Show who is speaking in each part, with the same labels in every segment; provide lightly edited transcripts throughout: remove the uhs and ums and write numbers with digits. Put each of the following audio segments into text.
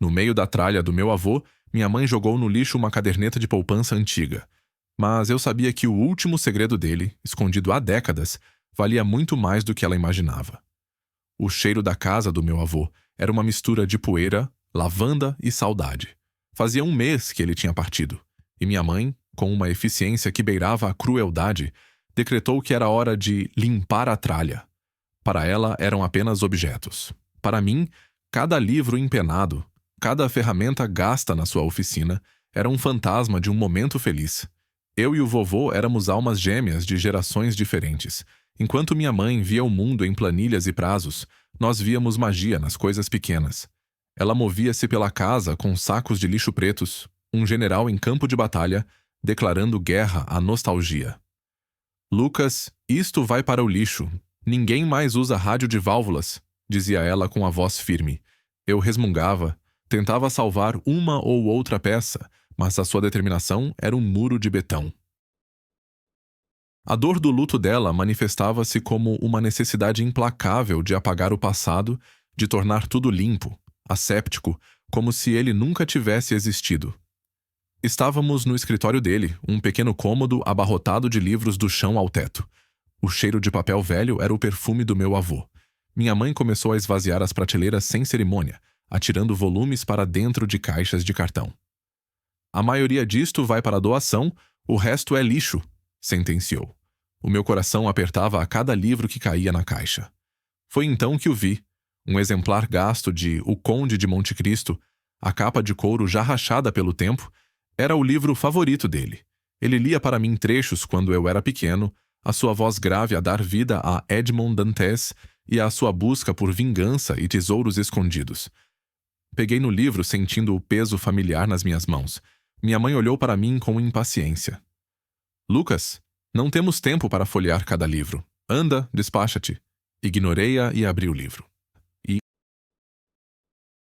Speaker 1: No meio da tralha do meu avô, minha mãe jogou no lixo uma caderneta de poupança antiga. Mas eu sabia que o último segredo dele, escondido há décadas, valia muito mais do que ela imaginava. O cheiro da casa do meu avô era uma mistura de poeira, lavanda e saudade. Fazia um mês que ele tinha partido, e minha mãe, com uma eficiência que beirava a crueldade, decretou que era hora de limpar a tralha. Para ela eram apenas objetos. Para mim, cada livro empenado, cada ferramenta gasta na sua oficina, era um fantasma de um momento feliz. Eu e o vovô éramos almas gêmeas de gerações diferentes. Enquanto minha mãe via o mundo em planilhas e prazos, nós víamos magia nas coisas pequenas. Ela movia-se pela casa com sacos de lixo pretos, um general em campo de batalha, declarando guerra à nostalgia. Lucas, isto vai para o lixo. Ninguém mais usa rádio de válvulas, dizia ela com a voz firme. Eu resmungava, tentava salvar uma ou outra peça, mas a sua determinação era um muro de betão. A dor do luto dela manifestava-se como uma necessidade implacável de apagar o passado, de tornar tudo limpo, asséptico, como se ele nunca tivesse existido. Estávamos no escritório dele, um pequeno cômodo abarrotado de livros do chão ao teto. O cheiro de papel velho era o perfume do meu avô. Minha mãe começou a esvaziar as prateleiras sem cerimônia, atirando volumes para dentro de caixas de cartão. A maioria disto vai para doação, o resto é lixo, sentenciou. O meu coração apertava a cada livro que caía na caixa. Foi então que o vi, um exemplar gasto de O Conde de Monte Cristo, a capa de couro já rachada pelo tempo, era o livro favorito dele. Ele lia para mim trechos quando eu era pequeno, a sua voz grave a dar vida a Edmond Dantes e a sua busca por vingança e tesouros escondidos. Peguei no livro sentindo o peso familiar nas minhas mãos. Minha mãe olhou para mim com impaciência. Lucas, não temos tempo para folhear cada livro. Anda, despacha-te. Ignorei-a e abri o livro.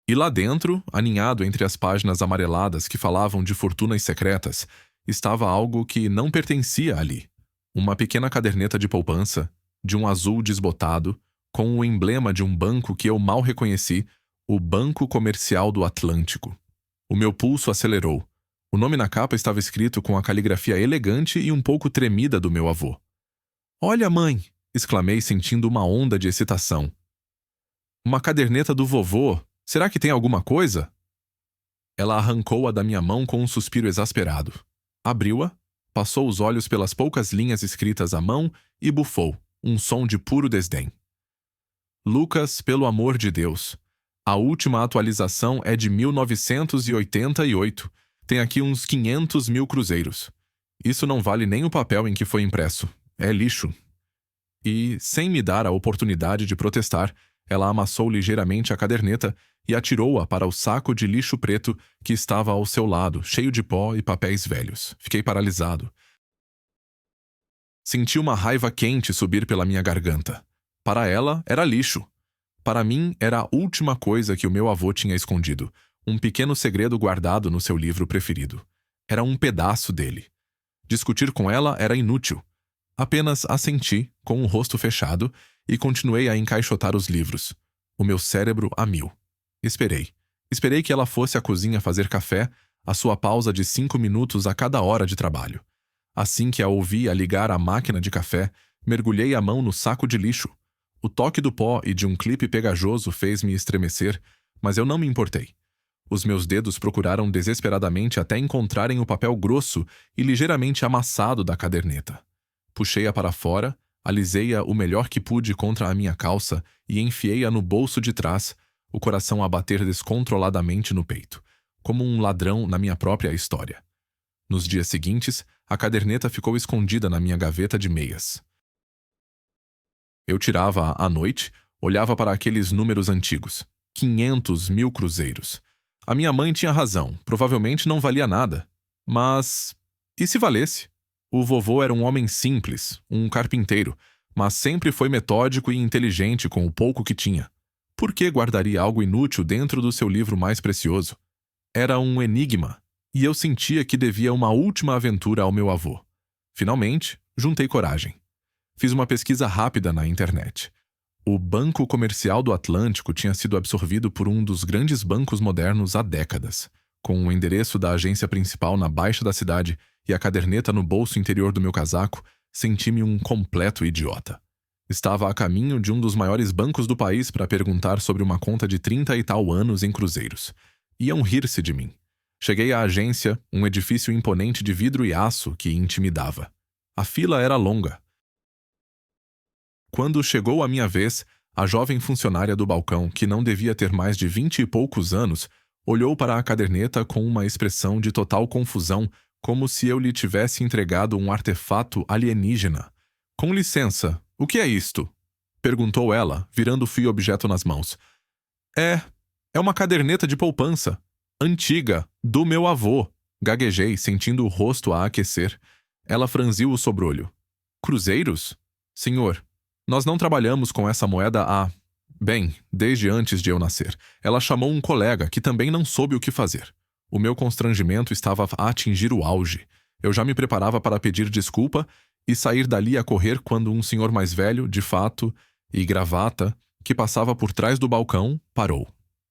Speaker 1: E lá dentro, aninhado entre as páginas amareladas que falavam de fortunas secretas, estava algo que não pertencia ali. Uma pequena caderneta de poupança, de um azul desbotado, com o emblema de um banco que eu mal reconheci, o Banco Comercial do Atlântico. O meu pulso acelerou. O nome na capa estava escrito com a caligrafia elegante e um pouco tremida do meu avô. "Olha, mãe!" exclamei, sentindo uma onda de excitação. "Uma caderneta do vovô! Será que tem alguma coisa?" Ela arrancou-a da minha mão com um suspiro exasperado. Abriu-a, passou os olhos pelas poucas linhas escritas à mão e bufou, um som de puro desdém. "Lucas, pelo amor de Deus. A última atualização é de 1988. Tem aqui uns 500 mil cruzeiros. Isso não vale nem o papel em que foi impresso. É lixo." E, sem me dar a oportunidade de protestar, ela amassou ligeiramente a caderneta e atirou-a para o saco de lixo preto que estava ao seu lado, cheio de pó e papéis velhos. Fiquei paralisado. Senti uma raiva quente subir pela minha garganta. Para ela, era lixo. Para mim, era a última coisa que o meu avô tinha escondido, um pequeno segredo guardado no seu livro preferido. Era um pedaço dele. Discutir com ela era inútil. Apenas assenti, com o rosto fechado, e continuei a encaixotar os livros. O meu cérebro a mil. Esperei. Esperei que ela fosse à cozinha fazer café, a sua pausa de 5 minutos a cada hora de trabalho. Assim que a ouvi a ligar a máquina de café, mergulhei a mão no saco de lixo. O toque do pó e de um clipe pegajoso fez-me estremecer, mas eu não me importei. Os meus dedos procuraram desesperadamente até encontrarem o papel grosso e ligeiramente amassado da caderneta. Puxei-a para fora, alisei-a o melhor que pude contra a minha calça e enfiei-a no bolso de trás, o coração a bater descontroladamente no peito, como um ladrão na minha própria história. Nos dias seguintes, a caderneta ficou escondida na minha gaveta de meias. Eu tirava-a à noite, olhava para aqueles números antigos. 500 mil cruzeiros. A minha mãe tinha razão, provavelmente não valia nada. Mas... e se valesse? O vovô era um homem simples, um carpinteiro, mas sempre foi metódico e inteligente com o pouco que tinha. Por que guardaria algo inútil dentro do seu livro mais precioso? Era um enigma, e eu sentia que devia uma última aventura ao meu avô. Finalmente, juntei coragem. Fiz uma pesquisa rápida na internet. O Banco Comercial do Atlântico tinha sido absorvido por um dos grandes bancos modernos há décadas. Com o endereço da agência principal na baixa da cidade e a caderneta no bolso interior do meu casaco, senti-me um completo idiota. Estava a caminho de um dos maiores bancos do país para perguntar sobre uma conta de 30 e tal anos em cruzeiros. Iam rir-se de mim. Cheguei à agência, um edifício imponente de vidro e aço que intimidava. A fila era longa. Quando chegou a minha vez, a jovem funcionária do balcão, que não devia ter mais de 20 e poucos anos, olhou para a caderneta com uma expressão de total confusão, como se eu lhe tivesse entregado um artefato alienígena. Com licença, o que é isto? Perguntou ela, virando o fio-objeto nas mãos. É uma caderneta de poupança. Antiga, do meu avô. Gaguejei, sentindo o rosto a aquecer. Ela franziu o sobrolho. Cruzeiros? Senhor, nós não trabalhamos com essa moeda desde antes de eu nascer. Ela chamou um colega que também não soube o que fazer. O meu constrangimento estava a atingir o auge. Eu já me preparava para pedir desculpa e sair dali a correr quando um senhor mais velho, de fato, e gravata, que passava por trás do balcão, parou.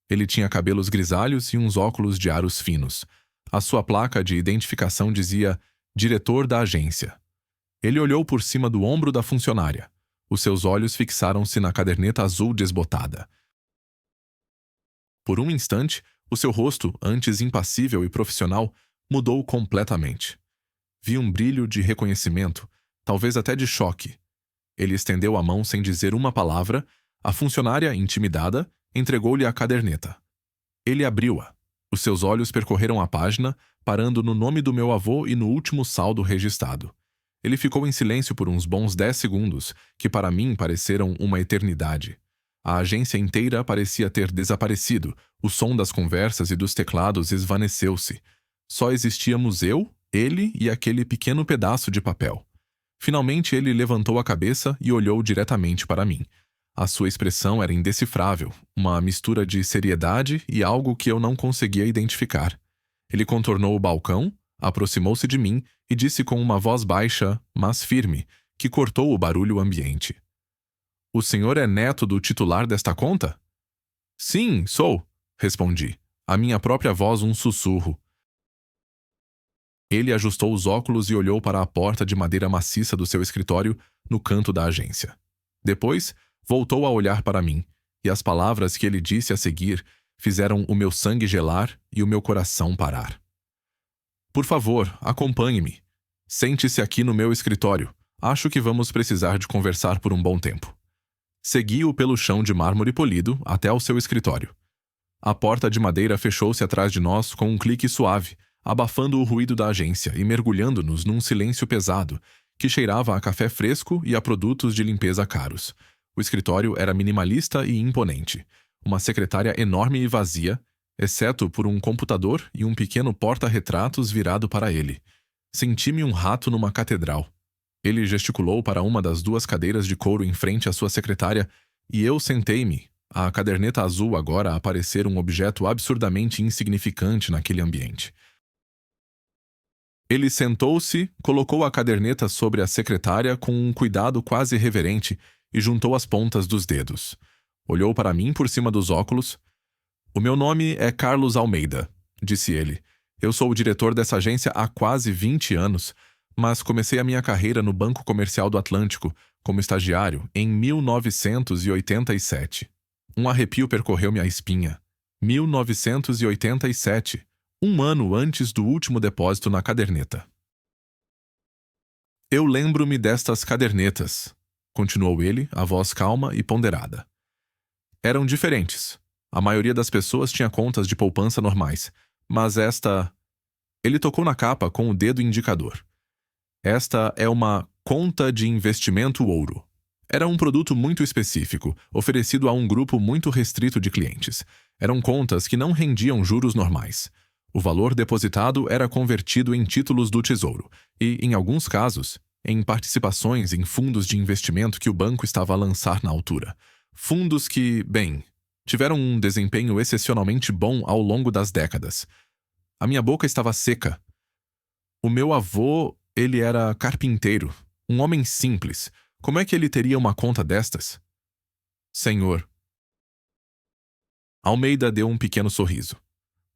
Speaker 1: Ele tinha cabelos grisalhos e uns óculos de aros finos. A sua placa de identificação dizia diretor da agência. Ele olhou por cima do ombro da funcionária. Os seus olhos fixaram-se na caderneta azul desbotada. Por um instante, o seu rosto, antes impassível e profissional, mudou completamente. Vi um brilho de reconhecimento, talvez até de choque. Ele estendeu a mão sem dizer uma palavra. A funcionária, intimidada, entregou-lhe a caderneta. Ele abriu-a. Os seus olhos percorreram a página, parando no nome do meu avô e no último saldo registrado. Ele ficou em silêncio por uns bons 10 segundos, que para mim pareceram uma eternidade. A agência inteira parecia ter desaparecido, o som das conversas e dos teclados esvaneceu-se. Só existíamos eu, ele e aquele pequeno pedaço de papel. Finalmente ele levantou a cabeça e olhou diretamente para mim. A sua expressão era indecifrável, uma mistura de seriedade e algo que eu não conseguia identificar. Ele contornou o balcão, aproximou-se de mim e disse com uma voz baixa, mas firme, que cortou o barulho ambiente. O senhor é neto do titular desta conta? Sim, sou, respondi. A minha própria voz um sussurro. Ele ajustou os óculos e olhou para a porta de madeira maciça do seu escritório no canto da agência. Depois, voltou a olhar para mim, e as palavras que ele disse a seguir fizeram o meu sangue gelar e o meu coração parar. Por favor, acompanhe-me. Sente-se aqui no meu escritório. Acho que vamos precisar de conversar por um bom tempo. Segui-o pelo chão de mármore polido até ao seu escritório. A porta de madeira fechou-se atrás de nós com um clique suave, abafando o ruído da agência e mergulhando-nos num silêncio pesado, que cheirava a café fresco e a produtos de limpeza caros. O escritório era minimalista e imponente. Uma secretária enorme e vazia, exceto por um computador e um pequeno porta-retratos virado para ele. Senti-me um rato numa catedral. Ele gesticulou para uma das 2 cadeiras de couro em frente à sua secretária e eu sentei-me, a caderneta azul agora a parecer um objeto absurdamente insignificante naquele ambiente. Ele sentou-se, colocou a caderneta sobre a secretária com um cuidado quase reverente e juntou as pontas dos dedos. Olhou para mim por cima dos óculos. O meu nome é Carlos Almeida, disse ele. Eu sou o diretor dessa agência há quase 20 anos, mas comecei a minha carreira no Banco Comercial do Atlântico, como estagiário, em 1987. Um arrepio percorreu-me a espinha. 1987, um ano antes do último depósito na caderneta. Eu lembro-me destas cadernetas, continuou ele, a voz calma e ponderada. Eram diferentes. A maioria das pessoas tinha contas de poupança normais, mas esta... Ele tocou na capa com o dedo indicador. Esta é uma conta de investimento ouro. Era um produto muito específico, oferecido a um grupo muito restrito de clientes. Eram contas que não rendiam juros normais. O valor depositado era convertido em títulos do Tesouro e, em alguns casos, em participações em fundos de investimento que o banco estava a lançar na altura. Fundos que, tiveram um desempenho excepcionalmente bom ao longo das décadas. A minha boca estava seca. O meu avô, ele era carpinteiro, um homem simples. Como é que ele teria uma conta destas? Senhor. Almeida deu um pequeno sorriso.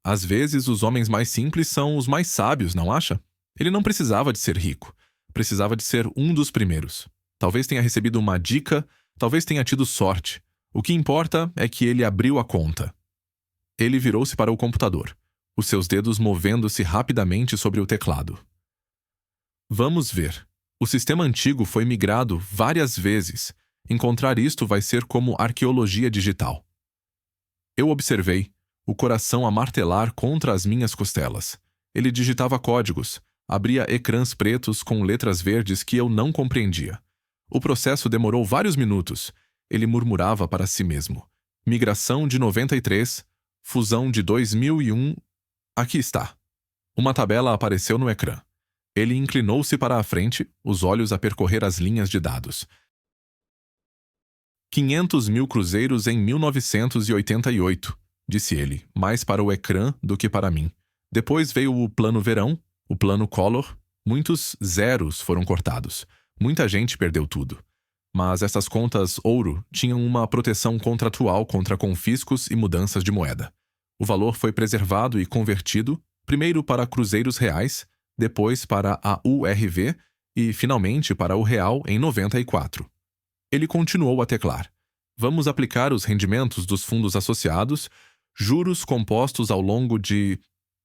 Speaker 1: Às vezes, os homens mais simples são os mais sábios, não acha? Ele não precisava de ser rico. Precisava de ser um dos primeiros. Talvez tenha recebido uma dica, talvez tenha tido sorte. O que importa é que ele abriu a conta. Ele virou-se para o computador, os seus dedos movendo-se rapidamente sobre o teclado. Vamos ver. O sistema antigo foi migrado várias vezes. Encontrar isto vai ser como arqueologia digital. Eu observei, o coração a martelar contra as minhas costelas. Ele digitava códigos, abria ecrãs pretos com letras verdes que eu não compreendia. O processo demorou vários minutos. Ele murmurava para si mesmo. Migração de 93, fusão de 2001... Aqui está. Uma tabela apareceu no ecrã. Ele inclinou-se para a frente, os olhos a percorrer as linhas de dados. 500 mil cruzeiros em 1988, disse ele, mais para o ecrã do que para mim. Depois veio o plano verão, o plano Collor. Muitos zeros foram cortados. Muita gente perdeu tudo. Mas essas contas ouro tinham uma proteção contratual contra confiscos e mudanças de moeda. O valor foi preservado e convertido, primeiro para cruzeiros reais, depois para a URV e, finalmente, para o real em 94. Ele continuou a teclar. Vamos aplicar os rendimentos dos fundos associados, juros compostos ao longo de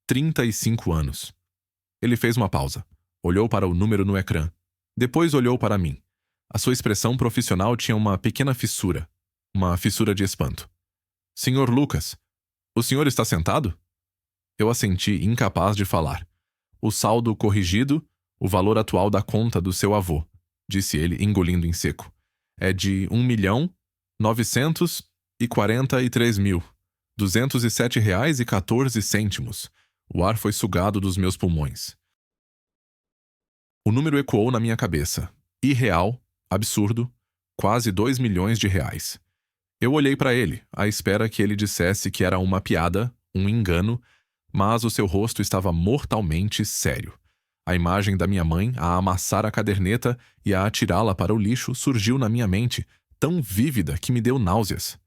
Speaker 1: 35 anos. Ele fez uma pausa. Olhou para o número no ecrã. Depois olhou para mim. A sua expressão profissional tinha uma pequena fissura. Uma fissura de espanto. Senhor Lucas, o senhor está sentado? Eu assenti, incapaz de falar. O saldo corrigido, o valor atual da conta do seu avô, disse ele, engolindo em seco. É de R$1.943.207,14. O ar foi sugado dos meus pulmões. O número ecoou na minha cabeça. Irreal, absurdo, quase R$2 milhões. Eu olhei para ele, à espera que ele dissesse que era uma piada, um engano, mas o seu rosto estava mortalmente sério. A imagem da minha mãe a amassar a caderneta e a atirá-la para o lixo surgiu na minha mente, tão vívida que me deu náuseas.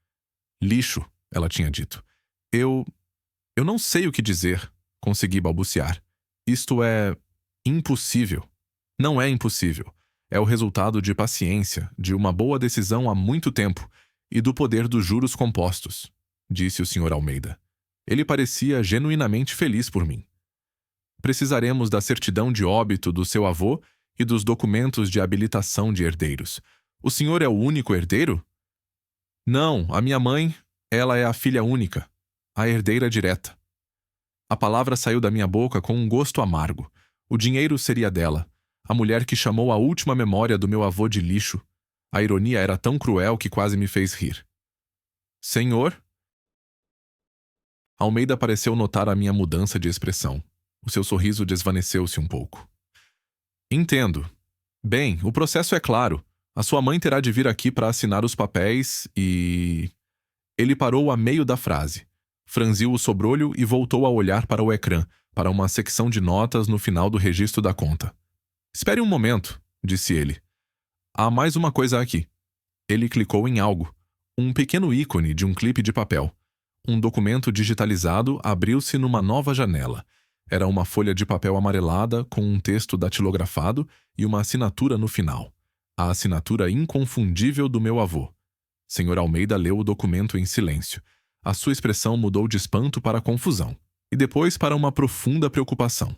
Speaker 1: Lixo, ela tinha dito. Eu não sei o que dizer, consegui balbuciar. Isto é impossível. Não é impossível. É o resultado de paciência, de uma boa decisão há muito tempo e do poder dos juros compostos, disse o Sr. Almeida. Ele parecia genuinamente feliz por mim. Precisaremos da certidão de óbito do seu avô e dos documentos de habilitação de herdeiros. O senhor é o único herdeiro? Não, a minha mãe, ela é a filha única, a herdeira direta. A palavra saiu da minha boca com um gosto amargo. O dinheiro seria dela, a mulher que chamou a última memória do meu avô de lixo. A ironia era tão cruel que quase me fez rir. Senhor? Almeida pareceu notar a minha mudança de expressão. O seu sorriso desvaneceu-se um pouco. Entendo. Bem, o processo é claro. A sua mãe terá de vir aqui para assinar os papéis e... Ele parou a meio da frase. Franziu o sobrolho e voltou a olhar para o ecrã, para uma secção de notas no final do registro da conta. Espere um momento, disse ele. Há mais uma coisa aqui. Ele clicou em algo. Um pequeno ícone de um clipe de papel. Um documento digitalizado abriu-se numa nova janela. Era uma folha de papel amarelada com um texto datilografado e uma assinatura no final. A assinatura inconfundível do meu avô. Sr. Almeida leu o documento em silêncio. A sua expressão mudou de espanto para confusão, e depois para uma profunda preocupação.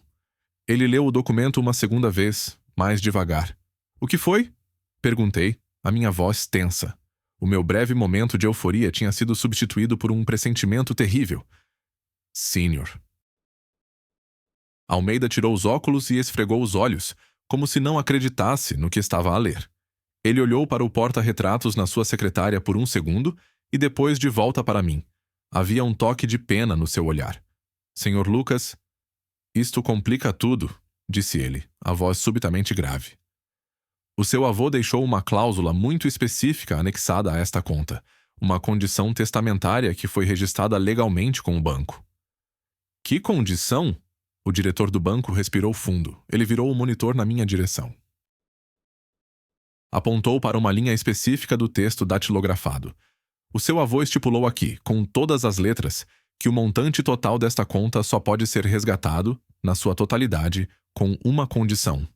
Speaker 1: Ele leu o documento uma segunda vez, mais devagar. O que foi? Perguntei, a minha voz tensa. O meu breve momento de euforia tinha sido substituído por um pressentimento terrível. Senior. Almeida tirou os óculos e esfregou os olhos, como se não acreditasse no que estava a ler. Ele olhou para o porta-retratos na sua secretária por um segundo e depois de volta para mim. Havia um toque de pena no seu olhar. Senhor Lucas, isto complica tudo, disse ele, a voz subitamente grave. O seu avô deixou uma cláusula muito específica anexada a esta conta, uma condição testamentária que foi registrada legalmente com o banco. Que condição? O diretor do banco respirou fundo. Ele virou o monitor na minha direção. Apontou para uma linha específica do texto datilografado. O seu avô estipulou aqui, com todas as letras, que o montante total desta conta só pode ser resgatado, na sua totalidade, com uma condição.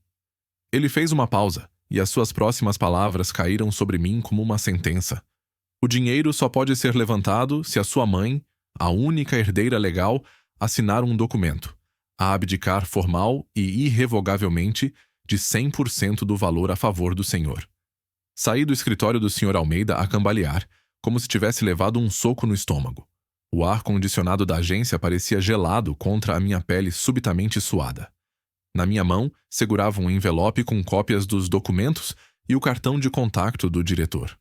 Speaker 1: Ele fez uma pausa, e as suas próximas palavras caíram sobre mim como uma sentença. O dinheiro só pode ser levantado se a sua mãe, a única herdeira legal, assinar um documento, a abdicar formal e irrevogavelmente de 100% do valor a favor do senhor. Saí do escritório do Sr. Almeida a cambalear, como se tivesse levado um soco no estômago. O ar-condicionado da agência parecia gelado contra a minha pele subitamente suada. Na minha mão, segurava um envelope com cópias dos documentos e o cartão de contato do diretor.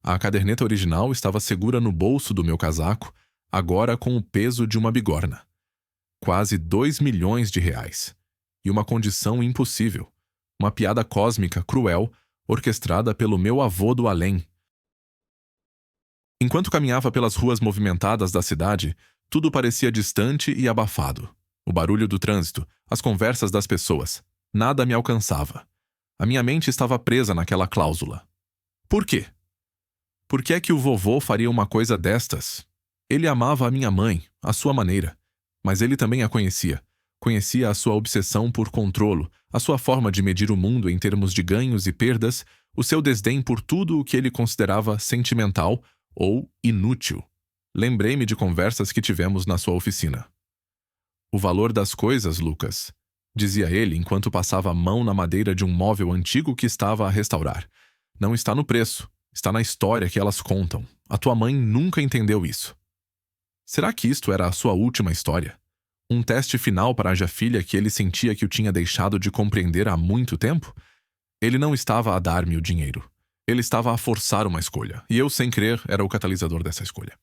Speaker 1: A caderneta original estava segura no bolso do meu casaco, agora com o peso de uma bigorna. Quase 2 milhões de reais. E uma condição impossível. Uma piada cósmica cruel, orquestrada pelo meu avô do além. Enquanto caminhava pelas ruas movimentadas da cidade, tudo parecia distante e abafado. O barulho do trânsito, as conversas das pessoas, nada me alcançava. A minha mente estava presa naquela cláusula. Por quê? Por que é que o vovô faria uma coisa destas? Ele amava a minha mãe, à sua maneira, mas ele também a conhecia. Conhecia a sua obsessão por controlo, a sua forma de medir o mundo em termos de ganhos e perdas, o seu desdém por tudo o que ele considerava sentimental ou inútil. Lembrei-me de conversas que tivemos na sua oficina. O valor das coisas, Lucas, dizia ele enquanto passava a mão na madeira de um móvel antigo que estava a restaurar. Não está no preço, está na história que elas contam. A tua mãe nunca entendeu isso. Será que isto era a sua última história? Um teste final para a filha que ele sentia que o tinha deixado de compreender há muito tempo? Ele não estava a dar-me o dinheiro. Ele estava a forçar uma escolha, e eu, sem querer, era o catalisador dessa escolha.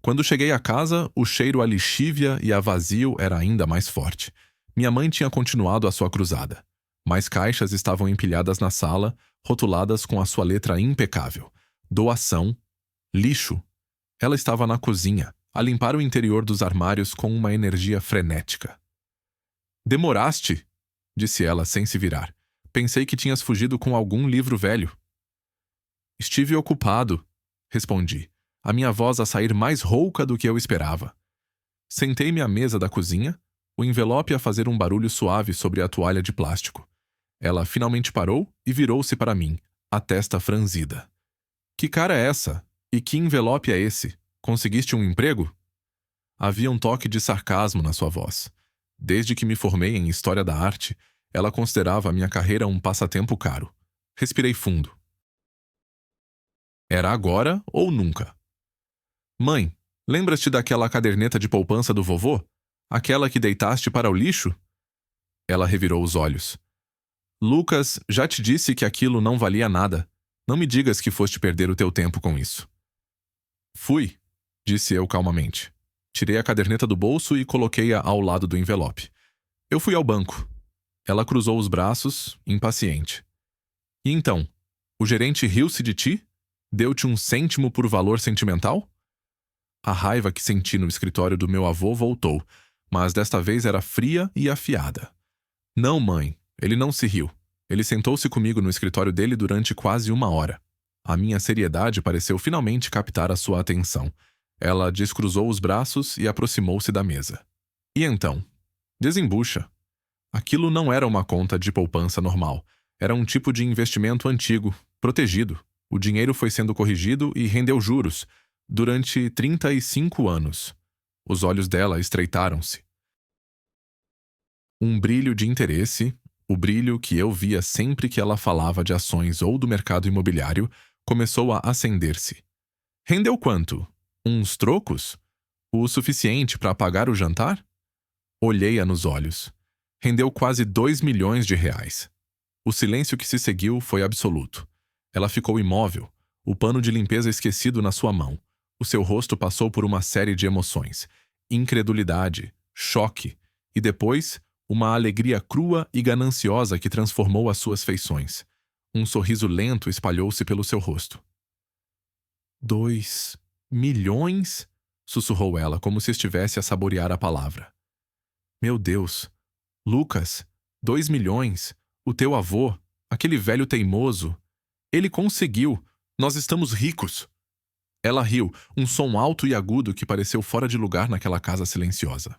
Speaker 1: Quando cheguei a casa, o cheiro a lixívia e a vazio era ainda mais forte. Minha mãe tinha continuado a sua cruzada. Mais caixas estavam empilhadas na sala, rotuladas com a sua letra impecável. Doação. Lixo. Ela estava na cozinha, a limpar o interior dos armários com uma energia frenética. Demoraste, disse ela sem se virar. Pensei que tinhas fugido com algum livro velho. Estive ocupado, respondi, a minha voz a sair mais rouca do que eu esperava. Sentei-me à mesa da cozinha, o envelope a fazer um barulho suave sobre a toalha de plástico. Ela finalmente parou e virou-se para mim, a testa franzida. Que cara é essa? E que envelope é esse? Conseguiste um emprego? Havia um toque de sarcasmo na sua voz. Desde que me formei em História da Arte, ela considerava a minha carreira um passatempo caro. Respirei fundo. Era agora ou nunca? Mãe, lembras-te daquela caderneta de poupança do vovô? Aquela que deitaste para o lixo? Ela revirou os olhos. Lucas, já te disse que aquilo não valia nada. Não me digas que foste perder o teu tempo com isso. Fui, disse eu calmamente. Tirei a caderneta do bolso e coloquei-a ao lado do envelope. Eu fui ao banco. Ela cruzou os braços, impaciente. E então, o gerente riu-se de ti? Deu-te um cêntimo por valor sentimental? A raiva que senti no escritório do meu avô voltou, mas desta vez era fria e afiada. Não, mãe, ele não se riu. Ele sentou-se comigo no escritório dele durante quase 1 hora. A minha seriedade pareceu finalmente captar a sua atenção. Ela descruzou os braços e aproximou-se da mesa. E então? Desembucha. Aquilo não era uma conta de poupança normal. Era um tipo de investimento antigo, protegido. O dinheiro foi sendo corrigido e rendeu juros, durante 35 anos. Os olhos dela estreitaram-se. Um brilho de interesse, o brilho que eu via sempre que ela falava de ações ou do mercado imobiliário, começou a acender-se. Rendeu quanto? Uns trocos? O suficiente para pagar o jantar? Olhei-a nos olhos. Rendeu quase 2 milhões de reais. O silêncio que se seguiu foi absoluto. Ela ficou imóvel, o pano de limpeza esquecido na sua mão. O seu rosto passou por uma série de emoções. Incredulidade, choque e depois uma alegria crua e gananciosa que transformou as suas feições. Um sorriso lento espalhou-se pelo seu rosto. 2 milhões? Sussurrou ela, como se estivesse a saborear a palavra. Meu Deus! Lucas, 2 milhões? O teu avô, aquele velho teimoso, ele conseguiu, Nós estamos ricos. Ela riu, um som alto e agudo que pareceu fora de lugar naquela casa silenciosa.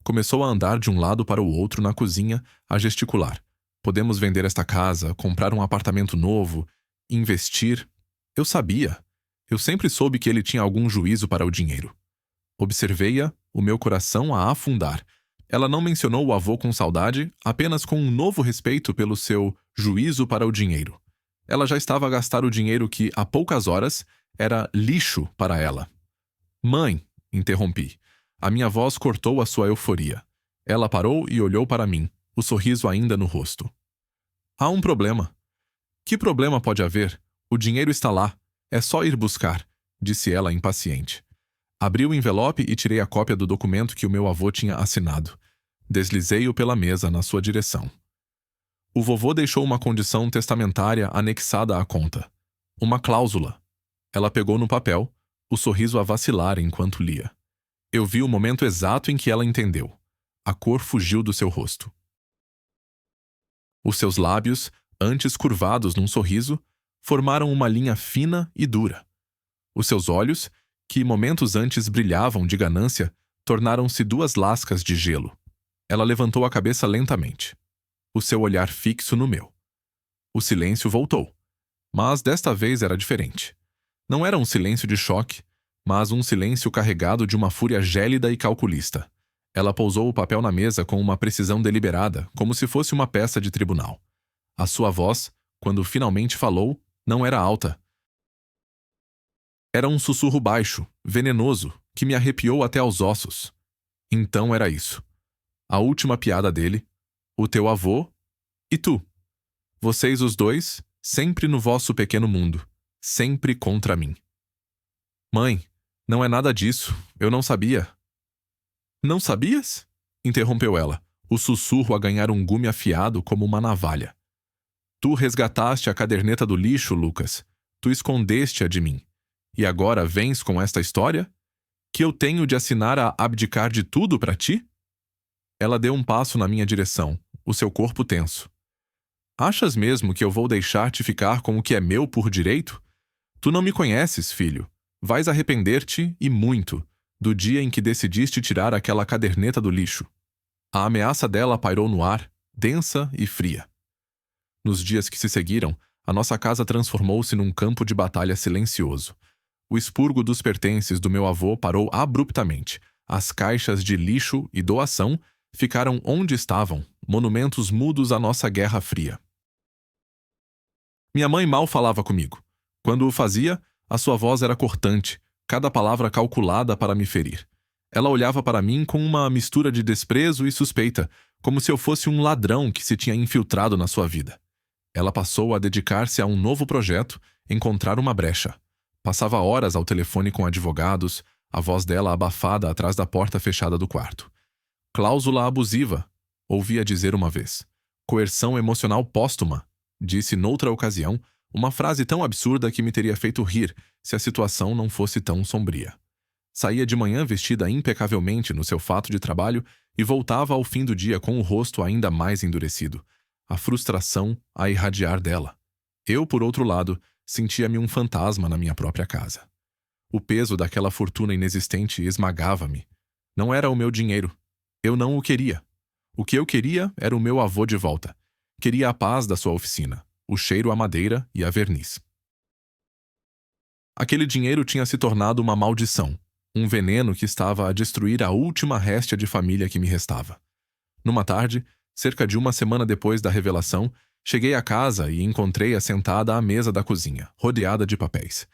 Speaker 1: Começou a andar de um lado para o outro na cozinha, a gesticular. Podemos vender esta casa, comprar um apartamento novo, investir. Eu sabia. Eu sempre soube que ele tinha algum juízo para o dinheiro. Observei-a, o meu coração a afundar. Ela não mencionou o avô com saudade, apenas com um novo respeito pelo seu juízo para o dinheiro. Ela já estava a gastar o dinheiro que, há poucas horas, era lixo para ela. Mãe, interrompi. A minha voz cortou a sua euforia. Ela parou e olhou para mim, o sorriso ainda no rosto. Há um problema. Que problema pode haver? O dinheiro está lá. É só ir buscar, disse ela impaciente. Abri o envelope e tirei a cópia do documento que o meu avô tinha assinado. Deslizei-o pela mesa na sua direção. O vovô deixou uma condição testamentária anexada à conta. Uma cláusula. Ela pegou no papel, o sorriso a vacilar enquanto lia. Eu vi o momento exato em que ela entendeu. A cor fugiu do seu rosto. Os seus lábios, antes curvados num sorriso, formaram uma linha fina e dura. Os seus olhos, que momentos antes brilhavam de ganância, tornaram-se duas lascas de gelo. Ela levantou a cabeça lentamente. O seu olhar fixo no meu. O silêncio voltou. Mas desta vez era diferente. Não era um silêncio de choque, mas um silêncio carregado de uma fúria gélida e calculista. Ela pousou o papel na mesa com uma precisão deliberada, como se fosse uma peça de tribunal. A sua voz, quando finalmente falou, não era alta. Era um sussurro baixo, venenoso, que me arrepiou até aos ossos. Então era isso. A última piada dele, o teu avô e tu. Vocês os dois, sempre no vosso pequeno mundo, sempre contra mim. Mãe, não é nada disso, eu não sabia. Não sabias? Interrompeu ela, o sussurro a ganhar um gume afiado como uma navalha. Tu resgataste a caderneta do lixo, Lucas. Tu escondeste-a de mim. E agora vens com esta história? Que eu tenho de assinar a abdicar de tudo para ti? Ela deu um passo na minha direção, o seu corpo tenso. Achas mesmo que eu vou deixar-te ficar com o que é meu por direito? Tu não me conheces, filho. Vais arrepender-te, e muito, do dia em que decidiste tirar aquela caderneta do lixo. A ameaça dela pairou no ar, densa e fria. Nos dias que se seguiram, a nossa casa transformou-se num campo de batalha silencioso. O expurgo dos pertences do meu avô parou abruptamente. As caixas de lixo e doação ficaram onde estavam, monumentos mudos à nossa Guerra Fria. Minha mãe mal falava comigo. Quando o fazia, a sua voz era cortante, cada palavra calculada para me ferir. Ela olhava para mim com uma mistura de desprezo e suspeita, como se eu fosse um ladrão que se tinha infiltrado na sua vida. Ela passou a dedicar-se a um novo projeto, encontrar uma brecha. Passava horas ao telefone com advogados, a voz dela abafada atrás da porta fechada do quarto. Cláusula abusiva, ouvia dizer uma vez. Coerção emocional póstuma, disse noutra ocasião, uma frase tão absurda que me teria feito rir se a situação não fosse tão sombria. Saía de manhã vestida impecavelmente no seu fato de trabalho e voltava ao fim do dia com o rosto ainda mais endurecido, a frustração a irradiar dela. Eu, por outro lado, sentia-me um fantasma na minha própria casa. O peso daquela fortuna inexistente esmagava-me. Não era o meu dinheiro. Eu não o queria. O que eu queria era o meu avô de volta. Queria a paz da sua oficina, o cheiro à madeira e a verniz. Aquele dinheiro tinha se tornado uma maldição, um veneno que estava a destruir a última réstia de família que me restava. Numa tarde, cerca de uma semana depois da revelação, cheguei à casa e encontrei-a sentada à mesa da cozinha, rodeada de papéis.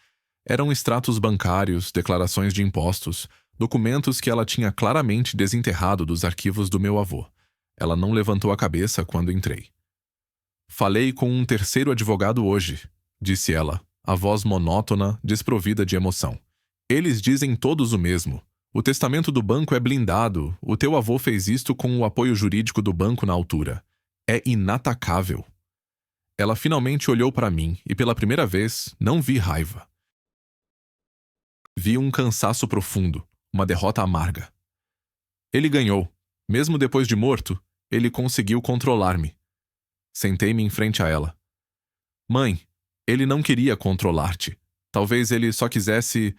Speaker 1: Eram extratos bancários, declarações de impostos, documentos que ela tinha claramente desenterrado dos arquivos do meu avô. Ela não levantou a cabeça quando entrei. Falei com um terceiro advogado hoje, disse ela, a voz monótona, desprovida de emoção. Eles dizem todos o mesmo. O testamento do banco é blindado. O teu avô fez isto com o apoio jurídico do banco na altura. É inatacável. Ela finalmente olhou para mim e pela primeira vez não vi raiva. Vi um cansaço profundo, uma derrota amarga. Ele ganhou. Mesmo depois de morto, ele conseguiu controlar-me. Sentei-me em frente a ela. Mãe, Ele não queria controlar-te. Talvez ele só quisesse...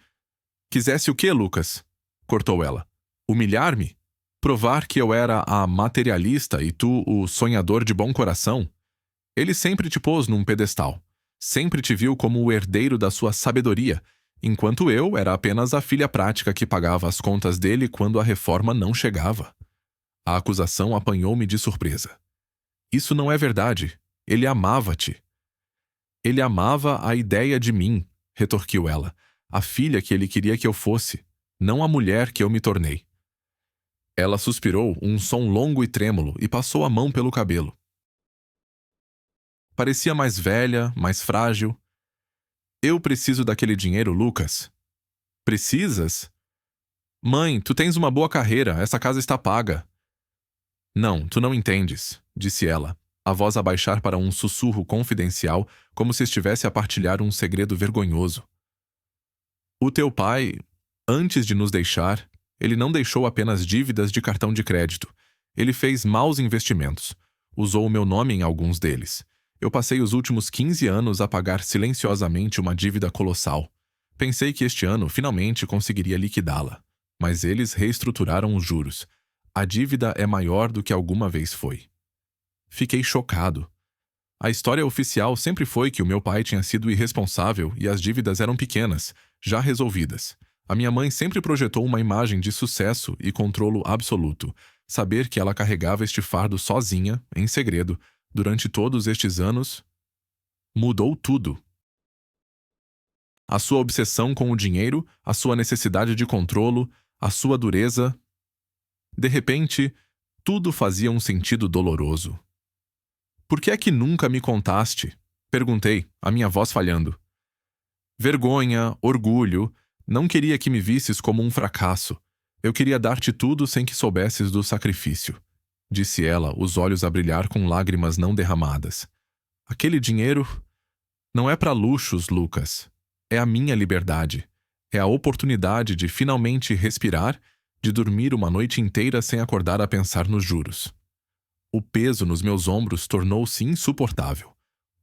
Speaker 1: Quisesse o quê, Lucas? Cortou ela. Humilhar-me? Provar que eu era a materialista e tu o sonhador de bom coração? Ele sempre te pôs num pedestal. Sempre te viu como o herdeiro da sua sabedoria, enquanto eu era apenas a filha prática que pagava as contas dele quando a reforma não chegava. A acusação apanhou-me de surpresa. Isso não é verdade. Ele amava-te. Ele amava a ideia de mim, retorquiu ela, a filha que ele queria que eu fosse, não a mulher que eu me tornei. Ela suspirou um som longo e trêmulo e passou a mão pelo cabelo. Parecia mais velha, mais frágil. Eu preciso daquele dinheiro, Lucas. Precisas? Mãe, tu tens uma boa carreira, essa casa está paga. Não, tu não entendes, disse ela, a voz a baixar para um sussurro confidencial, como se estivesse a partilhar um segredo vergonhoso. O teu pai, antes de nos deixar, ele não deixou apenas dívidas de cartão de crédito. Ele fez maus investimentos. Usou o meu nome em alguns deles. Eu passei os últimos 15 anos a pagar silenciosamente uma dívida colossal. Pensei que este ano finalmente conseguiria liquidá-la. Mas eles reestruturaram os juros. A dívida é maior do que alguma vez foi. Fiquei chocado. A história oficial sempre foi que o meu pai tinha sido irresponsável e as dívidas eram pequenas, já resolvidas. A minha mãe sempre projetou uma imagem de sucesso e controlo absoluto. Saber que ela carregava este fardo sozinha, em segredo, durante todos estes anos, mudou tudo. A sua obsessão com o dinheiro, a sua necessidade de controlo, a sua dureza. De repente, tudo fazia um sentido doloroso. Por que é que nunca me contaste? Perguntei, a minha voz falhando. Vergonha, orgulho, não queria que me visses como um fracasso. Eu queria dar-te tudo sem que soubesses do sacrifício, disse ela, os olhos a brilhar com lágrimas não derramadas. Aquele dinheiro não é para luxos, Lucas. É a minha liberdade. É a oportunidade de finalmente respirar, de dormir uma noite inteira sem acordar a pensar nos juros. O peso nos meus ombros tornou-se insuportável.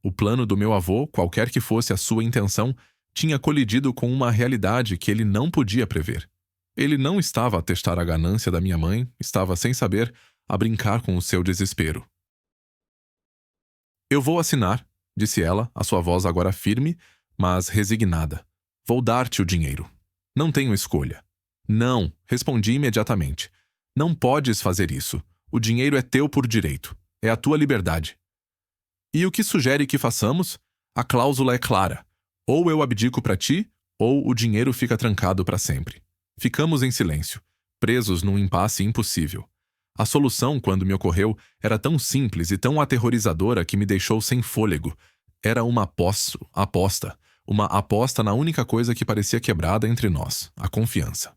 Speaker 1: O plano do meu avô, qualquer que fosse a sua intenção, tinha colidido com uma realidade que ele não podia prever. Ele não estava a testar a ganância da minha mãe, estava, sem saber, a brincar com o seu desespero. Eu vou assinar, disse ela, a sua voz agora firme, mas resignada. Vou dar-te o dinheiro. Não tenho escolha. Não, respondi imediatamente. Não podes fazer isso. O dinheiro é teu por direito. É a tua liberdade. E o que sugere que façamos? A cláusula é clara. Ou eu abdico para ti, ou o dinheiro fica trancado para sempre. Ficamos em silêncio, presos num impasse impossível. A solução, quando me ocorreu, era tão simples e tão aterrorizadora que me deixou sem fôlego. Era uma aposta. Uma aposta na única coisa que parecia quebrada entre nós, a confiança.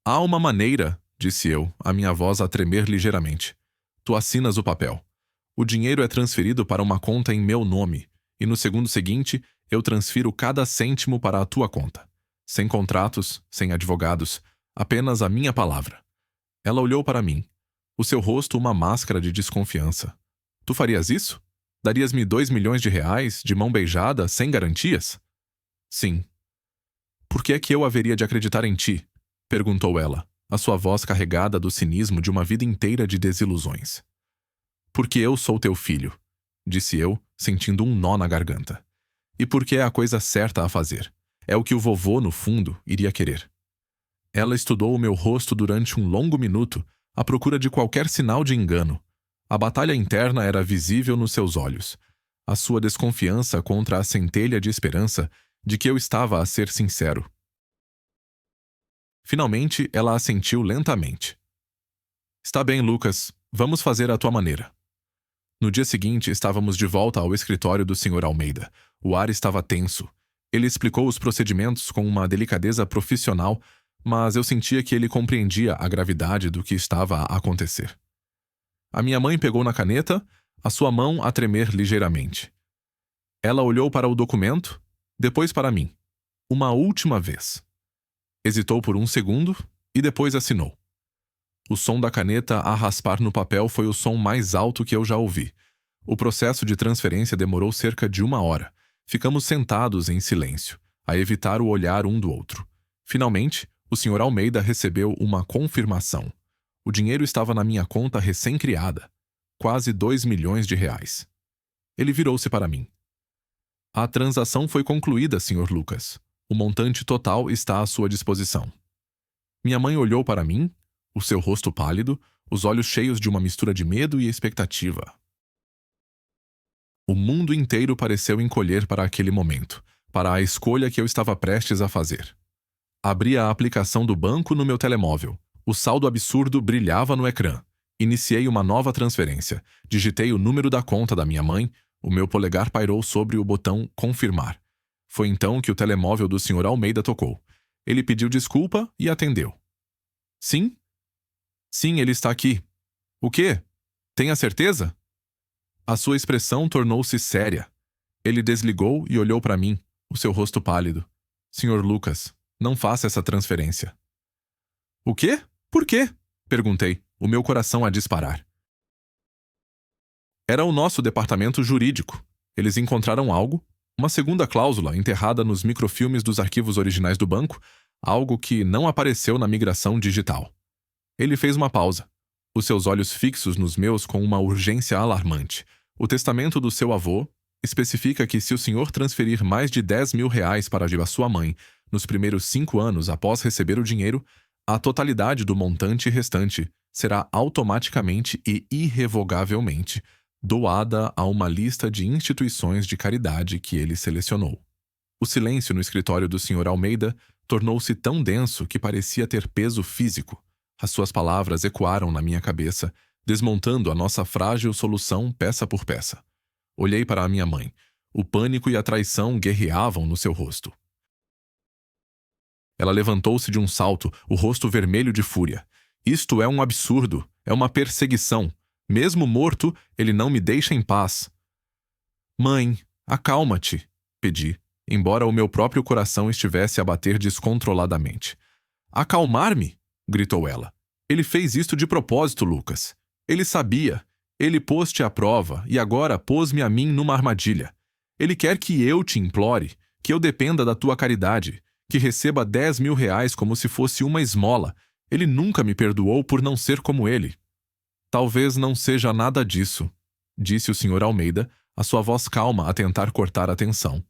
Speaker 1: Há uma maneira, disse eu, a minha voz a tremer ligeiramente. Tu assinas o papel. O dinheiro é transferido para uma conta em meu nome, e no segundo seguinte, eu transfiro cada cêntimo para a tua conta. Sem contratos, sem advogados, apenas a minha palavra. Ela olhou para mim. O seu rosto uma máscara de desconfiança. Tu farias isso? Darias-me 2 milhões de reais, de mão beijada, sem garantias? Sim. Por que é que eu haveria de acreditar em ti? Perguntou ela, a sua voz carregada do cinismo de uma vida inteira de desilusões. Porque eu sou teu filho, disse eu, sentindo um nó na garganta. E porque é a coisa certa a fazer. É o que o vovô, no fundo, iria querer. Ela estudou o meu rosto durante um longo minuto, à procura de qualquer sinal de engano. A batalha interna era visível nos seus olhos. A sua desconfiança contra a centelha de esperança de que eu estava a ser sincero. Finalmente, ela assentiu lentamente. Está bem, Lucas. Vamos fazer à tua maneira. No dia seguinte, estávamos de volta ao escritório do Sr. Almeida. O ar estava tenso. Ele explicou os procedimentos com uma delicadeza profissional, mas eu sentia que ele compreendia a gravidade do que estava a acontecer. A minha mãe pegou na caneta, a sua mão a tremer ligeiramente. Ela olhou para o documento, depois para mim. Uma última vez. Hesitou por um segundo e depois assinou. O som da caneta a raspar no papel foi o som mais alto que eu já ouvi. O processo de transferência demorou cerca de 1 hora. Ficamos sentados em silêncio, a evitar o olhar um do outro. Finalmente, o Sr. Almeida recebeu uma confirmação. O dinheiro estava na minha conta recém-criada. Quase 2 milhões de reais. Ele virou-se para mim. A transação foi concluída, Sr. Lucas. O montante total está à sua disposição. Minha mãe olhou para mim, o seu rosto pálido, os olhos cheios de uma mistura de medo e expectativa. O mundo inteiro pareceu encolher para aquele momento, para a escolha que eu estava prestes a fazer. Abri a aplicação do banco no meu telemóvel. O saldo absurdo brilhava no ecrã. Iniciei uma nova transferência. Digitei o número da conta da minha mãe. O meu polegar pairou sobre o botão confirmar. Foi então que o telemóvel do Sr. Almeida tocou. Ele pediu desculpa e atendeu. Sim? Sim, ele está aqui. O quê? Tenha certeza? A sua expressão tornou-se séria. Ele desligou e olhou para mim, o seu rosto pálido. Sr. Lucas, não faça essa transferência. O quê? Por quê? Perguntei, o meu coração a disparar. Era o nosso departamento jurídico. Eles encontraram algo, uma segunda cláusula enterrada nos microfilmes dos arquivos originais do banco, algo que não apareceu na migração digital. Ele fez uma pausa, os seus olhos fixos nos meus com uma urgência alarmante. O testamento do seu avô especifica que se o senhor transferir mais de 10 mil reais para a sua mãe nos primeiros 5 anos após receber o dinheiro, a totalidade do montante restante será automaticamente e irrevogavelmente doada a uma lista de instituições de caridade que ele selecionou. O silêncio no escritório do Sr. Almeida tornou-se tão denso que parecia ter peso físico. As suas palavras ecoaram na minha cabeça, desmontando a nossa frágil solução peça por peça. Olhei para a minha mãe. O pânico e a traição guerreavam no seu rosto. Ela levantou-se de um salto, o rosto vermelho de fúria. Isto é um absurdo, é uma perseguição. Mesmo morto, ele não me deixa em paz. Mãe, acalma-te, pedi, embora o meu próprio coração estivesse a bater descontroladamente. Acalmar-me? Gritou ela. Ele fez isto de propósito, Lucas. Ele sabia. Ele pôs-te à prova e agora pôs-me a mim numa armadilha. Ele quer que eu te implore, que eu dependa da tua caridade, que receba 10 mil reais como se fosse uma esmola. Ele nunca me perdoou por não ser como ele. Talvez não seja nada disso, disse o Sr. Almeida, a sua voz calma a tentar cortar a tensão.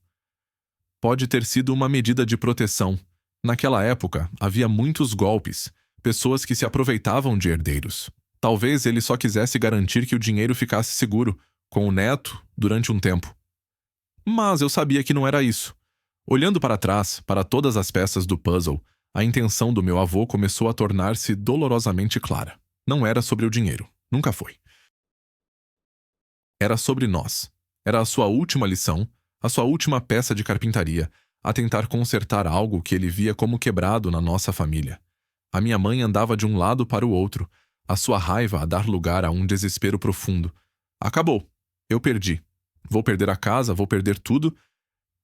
Speaker 1: Pode ter sido uma medida de proteção. Naquela época, havia muitos golpes, pessoas que se aproveitavam de herdeiros. Talvez ele só quisesse garantir que o dinheiro ficasse seguro, com o neto, durante um tempo. Mas eu sabia que não era isso. Olhando para trás, para todas as peças do puzzle, a intenção do meu avô começou a tornar-se dolorosamente clara. Não era sobre o dinheiro. Nunca foi. Era sobre nós. Era a sua última lição, a sua última peça de carpintaria, a tentar consertar algo que ele via como quebrado na nossa família. A minha mãe andava de um lado para o outro, a sua raiva a dar lugar a um desespero profundo. Acabou. Eu perdi. Vou perder a casa, vou perder tudo.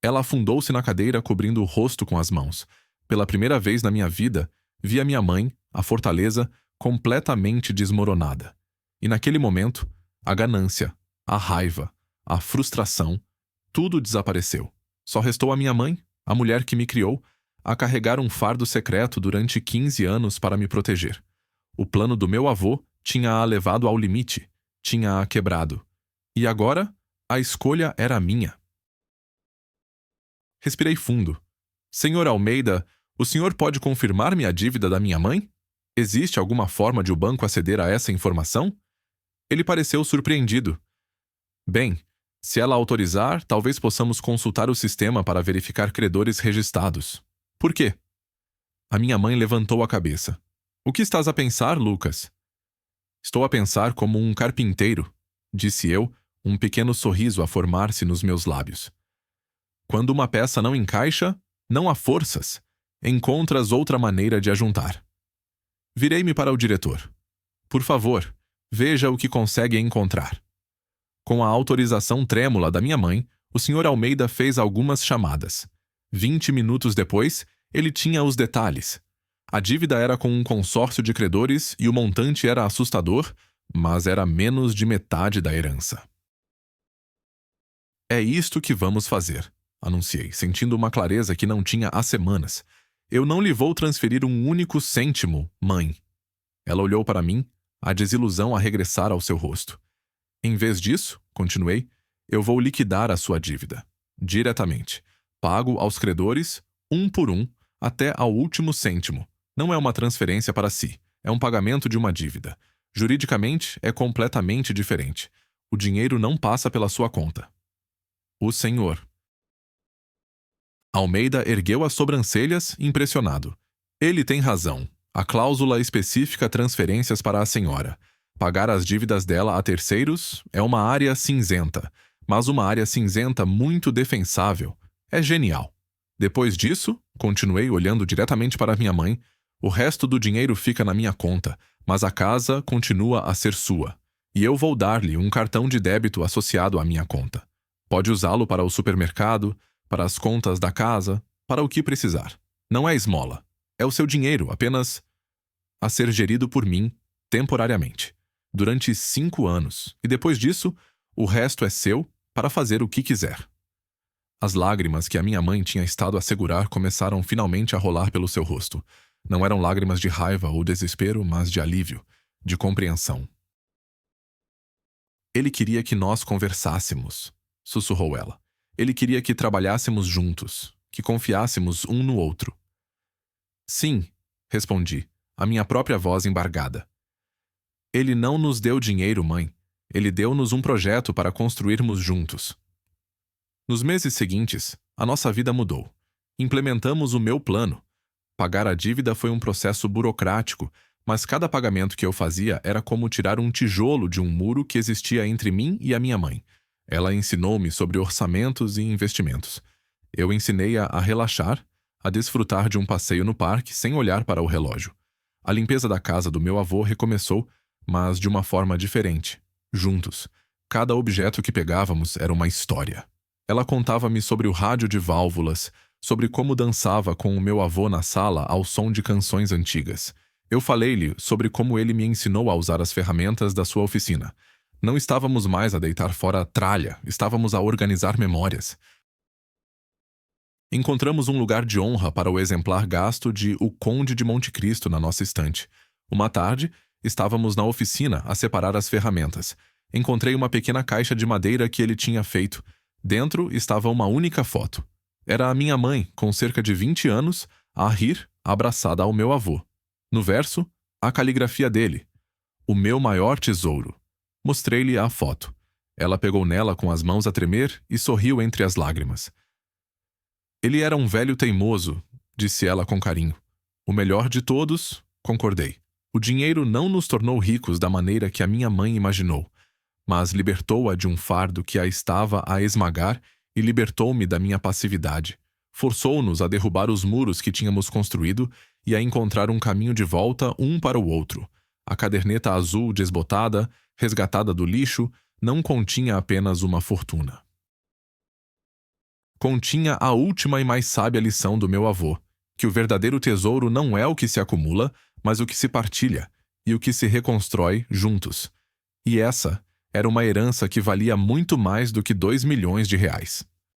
Speaker 1: Ela afundou-se na cadeira, cobrindo o rosto com as mãos. Pela primeira vez na minha vida, vi a minha mãe, a fortaleza, completamente desmoronada. E naquele momento, a ganância, a raiva, a frustração, tudo desapareceu. Só restou a minha mãe, a mulher que me criou, a carregar um fardo secreto durante 15 anos para me proteger. O plano do meu avô tinha-a levado ao limite, tinha-a quebrado. E agora, a escolha era minha. Respirei fundo. Senhor Almeida, o senhor pode confirmar-me a dívida da minha mãe? Existe alguma forma de o banco aceder a essa informação? Ele pareceu surpreendido. Bem, se ela autorizar, talvez possamos consultar o sistema para verificar credores registrados. Por quê? A minha mãe levantou a cabeça. O que estás a pensar, Lucas? Estou a pensar como um carpinteiro, disse eu, um pequeno sorriso a formar-se nos meus lábios. Quando uma peça não encaixa, não há forças. Encontras outra maneira de ajuntar. Virei-me para o diretor. Por favor, veja o que consegue encontrar. Com a autorização trêmula da minha mãe, o Sr. Almeida fez algumas chamadas. 20 minutos depois, ele tinha os detalhes. A dívida era com um consórcio de credores e o montante era assustador, mas era menos de metade da herança. É isto que vamos fazer, anunciei, sentindo uma clareza que não tinha há semanas. Eu não lhe vou transferir um único cêntimo, mãe. Ela olhou para mim, a desilusão a regressar ao seu rosto. Em vez disso, continuei, eu vou liquidar a sua dívida. Diretamente. Pago aos credores, um por um, até ao último cêntimo. Não é uma transferência para si, é um pagamento de uma dívida. Juridicamente, é completamente diferente. O dinheiro não passa pela sua conta. O senhor. Almeida ergueu as sobrancelhas, impressionado. Ele tem razão. A cláusula especifica transferências para a senhora. Pagar as dívidas dela a terceiros é uma área cinzenta, mas uma área cinzenta muito defensável. É genial. Depois disso, continuei olhando diretamente para minha mãe, o resto do dinheiro fica na minha conta, mas a casa continua a ser sua. E eu vou dar-lhe um cartão de débito associado à minha conta. Pode usá-lo para o supermercado, para as contas da casa, para o que precisar. Não é esmola. É o seu dinheiro, apenas a ser gerido por mim, temporariamente, durante 5 anos, e depois disso, o resto é seu para fazer o que quiser. As lágrimas que a minha mãe tinha estado a segurar começaram finalmente a rolar pelo seu rosto. Não eram lágrimas de raiva ou desespero, mas de alívio, de compreensão. Ele queria que nós conversássemos, sussurrou ela. Ele queria que trabalhássemos juntos, que confiássemos um no outro. Sim, respondi, a minha própria voz embargada. Ele não nos deu dinheiro, mãe. Ele deu-nos um projeto para construirmos juntos. Nos meses seguintes, a nossa vida mudou. Implementamos o meu plano. Pagar a dívida foi um processo burocrático, mas cada pagamento que eu fazia era como tirar um tijolo de um muro que existia entre mim e a minha mãe. Ela ensinou-me sobre orçamentos e investimentos. Eu ensinei-a a relaxar, a desfrutar de um passeio no parque sem olhar para o relógio. A limpeza da casa do meu avô recomeçou, mas de uma forma diferente. Juntos. Cada objeto que pegávamos era uma história. Ela contava-me sobre o rádio de válvulas, sobre como dançava com o meu avô na sala ao som de canções antigas. Eu falei-lhe sobre como ele me ensinou a usar as ferramentas da sua oficina. Não estávamos mais a deitar fora a tralha, estávamos a organizar memórias. Encontramos um lugar de honra para o exemplar gasto de O Conde de Monte Cristo na nossa estante. Uma tarde, estávamos na oficina a separar as ferramentas. Encontrei uma pequena caixa de madeira que ele tinha feito. Dentro estava uma única foto. Era a minha mãe, com cerca de 20 anos, a rir, abraçada ao meu avô. No verso, a caligrafia dele. O meu maior tesouro. Mostrei-lhe a foto. Ela pegou nela com as mãos a tremer e sorriu entre as lágrimas. Ele era um velho teimoso, disse ela com carinho. O melhor de todos, concordei. O dinheiro não nos tornou ricos da maneira que a minha mãe imaginou, mas libertou-a de um fardo que a estava a esmagar e libertou-me da minha passividade. Forçou-nos a derrubar os muros que tínhamos construído e a encontrar um caminho de volta um para o outro. A caderneta azul desbotada, resgatada do lixo, não continha apenas uma fortuna. Continha a última e mais sábia lição do meu avô, que o verdadeiro tesouro não é o que se acumula, mas o que se partilha, e o que se reconstrói juntos. E essa era uma herança que valia muito mais do que 2 milhões de reais.